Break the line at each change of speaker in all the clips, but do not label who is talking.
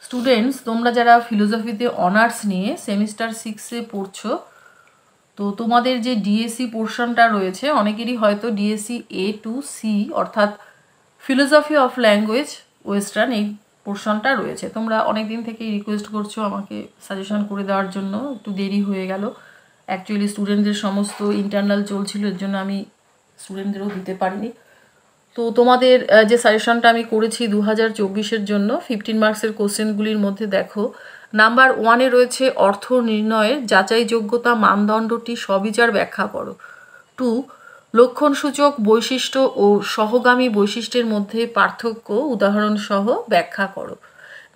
Students, তোমরা যারা ফিলোসফিতে honours নিয়ে সেমিস্টার 6-এ পড়ছো, তো তোমাদের যে ডিএসসি পোর্শনটা রয়েছে, অনেকেরই হয়তো ডিএসসি A to C অর্থাৎ ফিলোসফি অফ ল্যাঙ্গুয়েজ ওয়েস্টার্ন এই পোর্শনটা রয়েছে। তোমরা অনেক দিন থেকেই রিকোয়েস্ট করছো আমাকে সাজেশন করে দেওয়ার জন্য, একটু দেরি হয়ে গেল। অ্যাকচুয়ালি স্টুডেন্টদের সমস্ত ইন্টারনাল চলছিল, এর জন্য আমি স্টুডেন্টদেরও দিতে পারিনি। তো তোমাদের যে সাজেশনটা আমি করেছি 2024-এর জন্য 15 মার্কসের কোশ্চেনগুলির মধ্যে দেখো, নাম্বার 1-এ রয়েছে অর্থ নির্ণয়ের যাচাইযোগ্যতা মানদণ্ডটি সবিচার ব্যাখ্যা করো। 2, লক্ষণসূচক বৈশিষ্ট্য ও সহগামী বৈশিষ্ট্যের মধ্যে পার্থক্য উদাহরণ সহ ব্যাখ্যা করো।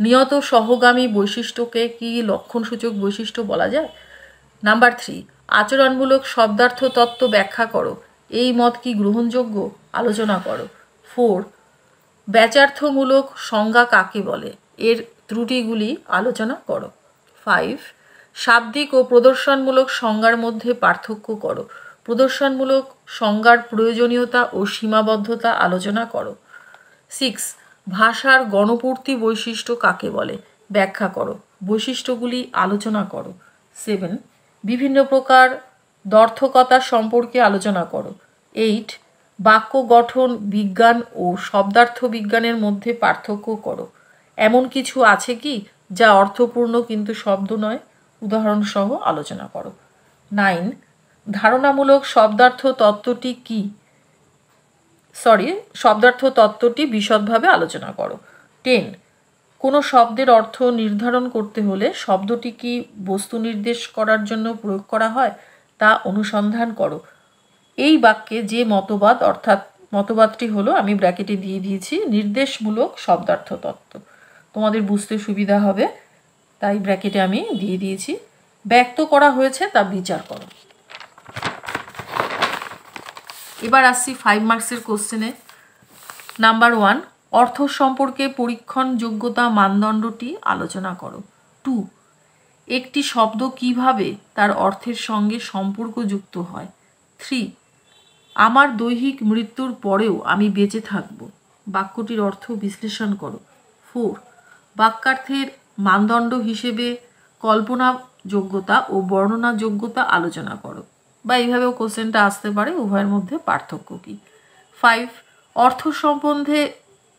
নিয়ত সহগামী বৈশিষ্ট্যকে কি লক্ষণসূচক বৈশিষ্ট্য বলা যায়? নাম্বার 3, আচরণমূলক শব্দার্থ তত্ত্ব ব্যাখ্যা করো। এই মত কি গ্রহণযোগ্য? আলোচনা করো। 4, ব্যাচার্থমূলক সংজ্ঞা কাকে বলে? এর ত্রুটিগুলি আলোচনা করো। 5, শাব্দিক ও প্রদর্শনমূলক সংজ্ঞার মধ্যে পার্থক্য করো। প্রদর্শনমূলক সংজ্ঞার প্রয়োজনীয়তা ও সীমাবদ্ধতা আলোচনা করো। 6, ভাষার গণপূর্তি বৈশিষ্ট্য কাকে বলে? ব্যাখ্যা করো। বৈশিষ্ট্যগুলি আলোচনা করো। 7, বিভিন্ন প্রকার দ্ব্যর্থকতা সম্পর্কে আলোচনা করো। 8, বাক্য গঠন বিজ্ঞান ও শব্দার্থ বিজ্ঞানের মধ্যে পার্থক্য করো। এমন কিছু আছে কি যা অর্থপূর্ণ কিন্তু শব্দ নয়? উদাহরণ সহ আলোচনা করো। 9, ধারণামূলক শব্দার্থ তত্ত্বটি কি? শব্দার্থ তত্ত্বটি বিশদভাবে আলোচনা করো। 10, কোনো শব্দের অর্থ নির্ধারণ করতে হলে শব্দটি কি বস্তু নির্দেশ করার জন্য প্রয়োগ করা হয় তা অনুসন্ধান করো। এই বাক্যে যে মতবাদ, অর্থাৎ মতবাদটি হলো, আমি ব্র্যাকেটে দিয়ে দিয়েছি, নির্দেশমূলক শব্দার্থ তত্ত্ব। তোমাদের বুঝতে সুবিধা হবে তাই ব্র্যাকেটে আমি দিয়ে দিয়েছি। ব্যক্ত করা হয়েছে তা বিচার করো। এবার আসছি 5 মার্কসের কোশ্চেনে। নাম্বার 1, অর্থ সম্পর্কে পরীক্ষণ যোগ্যতা মানদণ্ডটি আলোচনা করো। 2, একটি শব্দ কিভাবে তার অর্থের সঙ্গে সম্পর্কযুক্ত হয়। 3, আমার দৈহিক মৃত্যুর পরেও আমি বেঁচে থাকব, বাক্যটির অর্থ বিশ্লেষণ করো। 4, বাক্যার্থের মানদণ্ড হিসেবে কল্পনা যোগ্যতা ও বর্ণনা যোগ্যতা আলোচনা করো। বা এইভাবেও কোশ্চেনটা আসতে পারে, উভয়ের মধ্যে পার্থক্য কী। 5, অর্থ সম্বন্ধে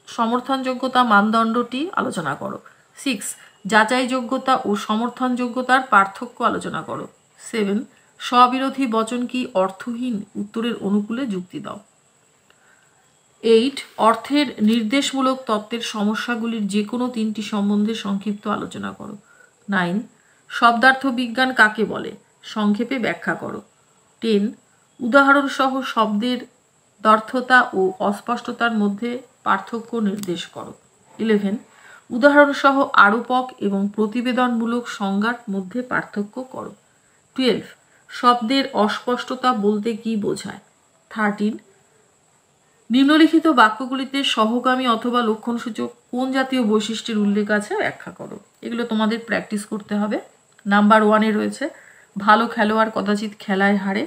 সমর্থনযোগ্যতা মানদণ্ডটি আলোচনা করো। 6, যাচাইযোগ্যতা ও সমর্থনযোগ্যতার পার্থক্য আলোচনা করো। 7, স্ববিরোধী বচন কি অর্থহীন? উত্তরের অনুকূলে যুক্তি দাও। 8, অর্থের নির্দেশমূলক তত্ত্বের সমস্যাগুলির যে কোনো 3টি সম্বন্ধে সংক্ষিপ্ত আলোচনা করো। 9, শব্দার্থ বিজ্ঞান কাকে বলে? সংক্ষেপে ব্যাখ্যা করো। 10, উদাহরণসহ শব্দের দ্ব্যর্থতা ও অস্পষ্টতার মধ্যে পার্থক্য নির্দেশ করো। 11, উদাহরণসহ আরোপক এবং প্রতিবেদনমূলক সংজ্ঞার মধ্যে পার্থক্য করো। 12, শব্দের অস্পষ্টতা বলতে কি বোঝায়? 13, নিম্নলিখিত বাক্যগুলিতে সহগামী অথবা লক্ষণসূচক কোন জাতীয় বৈশিষ্ট্যের উল্লেখ আছে ব্যাখ্যা করো। এগুলো তোমাদের প্র্যাকটিস করতে হবে। নাম্বার 1-এ রয়েছে ভালো খেলোয়াড় কদাচিৎ খেলায় হারে।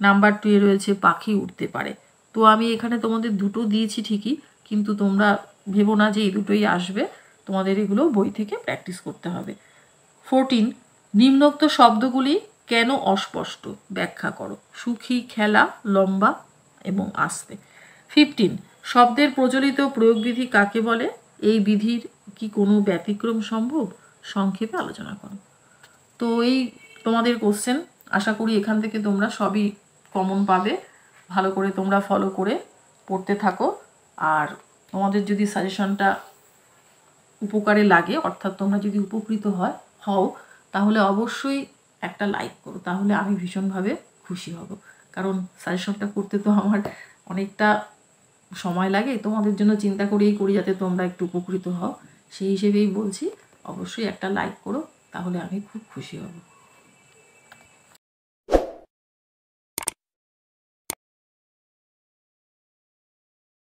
নাম্বার 2-এ রয়েছে পাখি উঠতে পারে। তো আমি এখানে তোমাদের দুটো দিয়েছি ঠিকই, কিন্তু তোমরা ভেবো না যে এই দুটোই আসবে, তোমাদের এগুলো বই থেকে প্র্যাকটিস করতে হবে। 14, নিম্নোক্ত শব্দগুলি কেন অস্পষ্ট ব্যাখ্যা করো। সুখী, খেলা, লম্বা এবং আস্তে। 15, শব্দের প্রচলিত প্রয়োগবিধি কাকে বলে? এই বিধির কি কোনো ব্যতিক্রম সম্ভব? সংক্ষেপে আলোচনা করো। তো এই তোমাদের কোশ্চেন, আশা করি এখান থেকে তোমরা সবই কমন পাবে। ভালো করে তোমরা ফলো করে পড়তে থাকো। আর তোমাদের যদি সাজেশনটা উপকারে লাগে, অর্থাৎ তোমরা যদি উপকৃত হও, তাহলে অবশ্যই একটা লাইক করো, তাহলে আমি ভীষণভাবে খুশি হব। কারণ সাজেশনটা করতে তো আমার অনেকটা সময় লাগে, তোমাদের জন্য চিন্তা করেই করি যাতে তোমরা একটু উপকৃত হও। সেই হিসেবেই বলছি, অবশ্যই একটা লাইক করো, তাহলে আমি খুব খুশি হব।